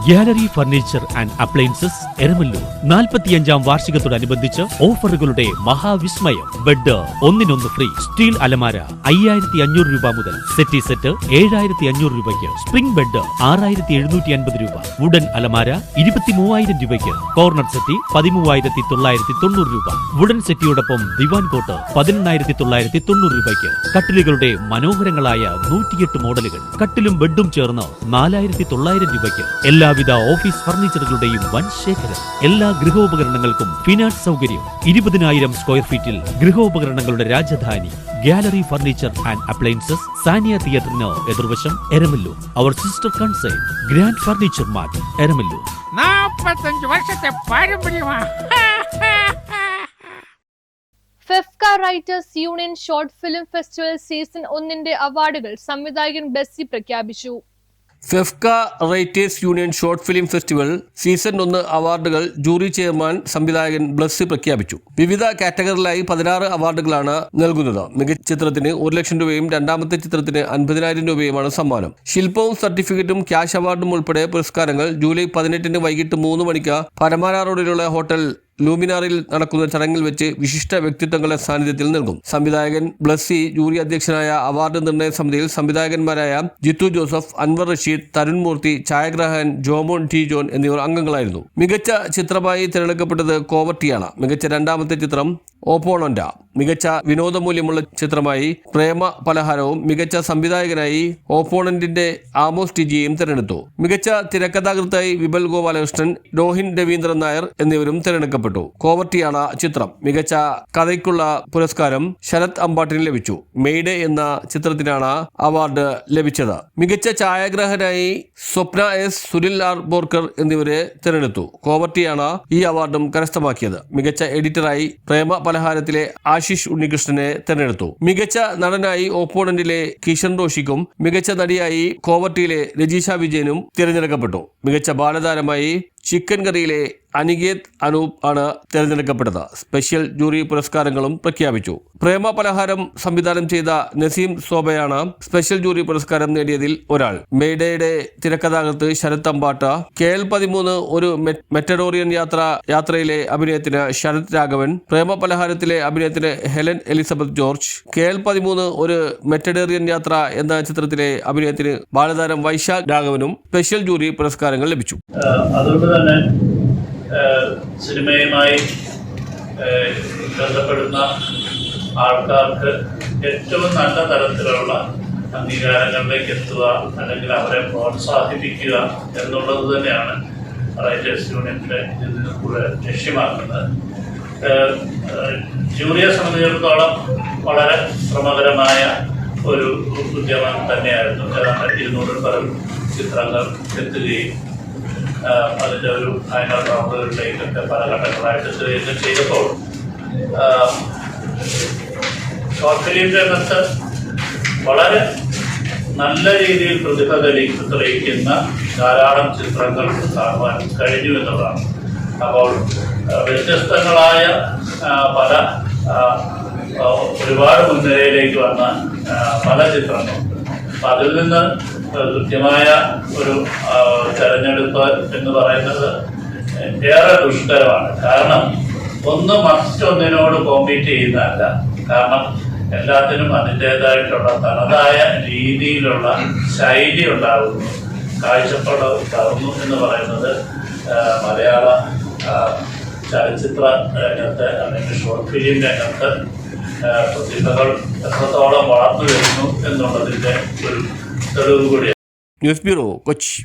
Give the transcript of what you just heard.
Gallery furniture and appliances Eramalloor 45-ാം വാർഷികത്തോടനുബന്ധിച്ച് ഓഫറുകളുടെ മഹാവിസ്മയം. ബെഡ് ഒന്നിനൊന്ന് ഫ്രീ. സ്റ്റീൽ അലമാര 5500 രൂപ മുതൽ. സെറ്റി സെറ്റ് 7500 രൂപയ്ക്ക്. സ്പ്രിംഗ് ബെഡ് 6750 രൂപ. വുഡൻ അലമാര 23000 രൂപയ്ക്ക്. കോർണർ സെറ്റി 13990 രൂപ. വുഡൻ സെറ്റിയോടൊപ്പം ദിവാൻ കോട്ട് 18990 രൂപയ്ക്ക്. കട്ടിലുകളുടെ മനോഹരങ്ങളായ 108 മോഡലുകൾ. കട്ടിലും ബെഡും ചേർന്ന് 4900 രൂപയ്ക്ക്. എല്ലാവിധ ഓഫീസ് ഫർണിച്ചറുകളുടെയും വൻ ശേഖരം. എല്ലാ ഗൃഹോപകരണങ്ങൾക്കും ഫിനാൻസ് സൗകര്യം. 20,000 സ്ക്വയർ ഫീറ്റിൽ ഗൃഹോപകരണങ്ങളുടെ Rajadhani gallery furniture and appliances, Sania തിയേറ്ററിന് എതിർവശം, എരമല്ലൂർ. അവർ sister concern grand furniture mart, Eramalloor. 45 വർഷത്തെ പാരമ്പര്യമാണ്. FEFKA writers union short film festival season 1 അവാർഡുകൾ സംവിധായകൻ ബ്ലസ്സി പ്രഖ്യാപിച്ചു. FEFKA writers union short film festival season 1 അവാർഡുകൾ ജൂറി ചെയർമാൻ സംവിധായകൻ ബ്ലസ്സി പ്രഖ്യാപിച്ചു. വിവിധ കാറ്റഗറിയിലായി 16 അവാർഡുകളാണ് നൽകുന്നത്. മികച്ച ചിത്രത്തിന് 1 ലക്ഷം രൂപയും രണ്ടാമത്തെ ചിത്രത്തിന് 50,000 രൂപയുമാണ് സമ്മാനം. ശില്പവും സർട്ടിഫിക്കറ്റും ക്യാഷ് അവാർഡും ഉൾപ്പെടെ പുരസ്കാരങ്ങൾ ജൂലൈ 18 വൈകിട്ട് 3 മണിക്ക് പരമാര റോഡിലുള്ള ഹോട്ടൽ ലൂമിനാറിൽ നടക്കുന്ന ചടങ്ങിൽ വെച്ച് വിശിഷ്ട വ്യക്തിത്വങ്ങളുടെ സാന്നിധ്യത്തിൽ നൽകും. സംവിധായകൻ ബ്ലസ്സി, ജൂറി അധ്യക്ഷനായ അവാർഡ് നിർണയ സമിതിയിൽ സംവിധായകന്മാരായ ജിത്തു ജോസഫ്, അൻവർ റഷീദ്, തരുൺ മൂർത്തി, ഛായാഗ്രാഹകൻ ജോമോൻ ടി ജോൺ എന്നിവർ അംഗങ്ങളായിരുന്നു. മികച്ച ചിത്രമായി തിരഞ്ഞെടുക്കപ്പെട്ടത് കോവർട്ടിയാണ്. മികച്ച രണ്ടാമത്തെ ചിത്രം ഓപ്പോണന്റ. മികച്ച വിനോദമൂല്യമുള്ള ചിത്രമായി പ്രേമ പലഹാരവും മികച്ച സംവിധായകനായി ഓപ്പോണന്റിന്റെ ആമോസ് ടിജിയെയും തിരഞ്ഞെടുത്തു. മികച്ച തിരക്കഥാകൃത്തായി വിപൽ ഗോപാലകൃഷ്ണൻ, രോഹിൻ രവീന്ദ്രൻ നായർ എന്നിവരും തിരഞ്ഞെടുക്കപ്പെട്ടു. കോവർട്ടിയാണ് ചിത്രം. മികച്ച കഥയ്ക്കുള്ള പുരസ്കാരം ശരത് അമ്പാട്ടിന് ലഭിച്ചു. മെയ്ഡേ എന്ന ചിത്രത്തിനാണ് അവാർഡ് ലഭിച്ചത്. മികച്ച ഛായാഗ്രാഹകനായി സ്വപ്ന എസ്, സുനിൽ ആർ ബോർക്കർ എന്നിവരെ തിരഞ്ഞെടുത്തു. കോവർട്ടിയാണ് ഈ അവാർഡും കരസ്ഥമാക്കിയത്. മികച്ച എഡിറ്ററായി പ്രേമ പലഹാരത്തിലെ ആശിഷ് ഉണ്ണികൃഷ്ണനെ തിരഞ്ഞെടുത്തു. മികച്ച നടനായി ഓപ്പോണന്റിലെ കിഷൻ റോഷിക്കും മികച്ച നടിയായി കോവർട്ടിയിലെ രജീഷ വിജയനും തിരഞ്ഞെടുക്കപ്പെട്ടു. മികച്ച ബാലതാരമായി ചിക്കൻ കറിയിലെ അനികേത് അനൂപ് ആണ് തിരഞ്ഞെടുക്കപ്പെട്ടത്. സ്പെഷ്യൽ ജൂറി പുരസ്കാരങ്ങളും പ്രഖ്യാപിച്ചു. പ്രേമ പലഹാരം സംവിധാനം ചെയ്ത നസീം സോബയാണ് സ്പെഷ്യൽ ജൂറി പുരസ്കാരം നേടിയതിൽ ഒരാൾ. മെയ്ഡേയുടെ തിരക്കഥാകൃത്ത് ശരത് അമ്പാട്ട്, KL-13 ഒരു മെറ്റഡോറിയൻ യാത്രയിലെ അഭിനയത്തിന് ശരത് രാഘവൻ, പ്രേമ പലഹാരത്തിലെ അഭിനയത്തിന് ഹെലൻ എലിസബത്ത് ജോർജ്, KL-13 ഒരു മെറ്റഡോറിയൻ യാത്ര എന്ന ചിത്രത്തിലെ അഭിനയത്തിന് ബാലതാരം വൈശാഖ് രാഘവനും സ്പെഷ്യൽ ജൂറി പുരസ്കാരങ്ങൾ ലഭിച്ചു. അതുകൊണ്ട് തന്നെ സിനിമയുമായി ബന്ധപ്പെടുന്ന ആൾക്കാർക്ക് ഏറ്റവും നല്ല തരത്തിലുള്ള അംഗീകാരങ്ങളിലേക്ക് എത്തുക, അല്ലെങ്കിൽ അവരെ പ്രോത്സാഹിപ്പിക്കുക എന്നുള്ളത് തന്നെയാണ് റൈറ്റേഴ്സ് യൂണിയൻ്റെ ഇതിന് കൂടെ ലക്ഷ്യമാക്കുന്നത്. ജൂറിയെ സംബന്ധിച്ചിടത്തോളം വളരെ ശ്രമകരമായ ഒരു ഉദ്യമം തന്നെയായിരുന്നു. ഏതാണ്ട് 200 പരം ചിത്രങ്ങൾ എത്തുകയും അതിൻ്റെ ഒരു ഫൈനൽ റൗണ്ടുകളിലേക്കൊക്കെ പല ഘട്ടങ്ങളായിട്ട് എത്തുകയൊക്കെ ചെയ്തപ്പോൾ ഷോർട്ട് ഫിലിം രംഗത്ത് വളരെ നല്ല രീതിയിൽ പ്രതിഭ തെളിയിക്കുന്ന ധാരാളം ചിത്രങ്ങൾ കാണുവാൻ കഴിഞ്ഞു എന്നതാണ്. അപ്പോൾ വ്യത്യസ്തങ്ങളായ പല ഒരുപാട് മുൻനിരയിലേക്ക് വന്ന പല ചിത്രങ്ങളുണ്ട്. അപ്പം അതിൽ നിന്ന് കൃത്യമായ ഒരു തെരഞ്ഞെടുപ്പ് എന്ന് പറയുന്നത് ഏറെ ദുഷ്കരമാണ്. കാരണം ഒന്ന് മറ്റൊന്നിനോട് കോമ്പീറ്റ് ചെയ്യുന്നതല്ല. കാരണം എല്ലാത്തിനും അതിൻ്റെതായിട്ടുള്ള തനതായ രീതിയിലുള്ള ശൈലി ഉണ്ടാകുന്നു, കാഴ്ചപ്പാട് ഉണ്ടാകുന്നു എന്ന് പറയുന്നത് മലയാള ചലച്ചിത്ര രംഗത്ത് അല്ലെങ്കിൽ ഷോർട്ട് ഫിലിം രംഗത്ത് പ്രതിഭകൾ എത്രത്തോളം വളർന്നു വരുന്നു എന്നുള്ളതിൻ്റെ ഒരു തെളിവ് കൂടിയാണ്. News bureau, Kochi.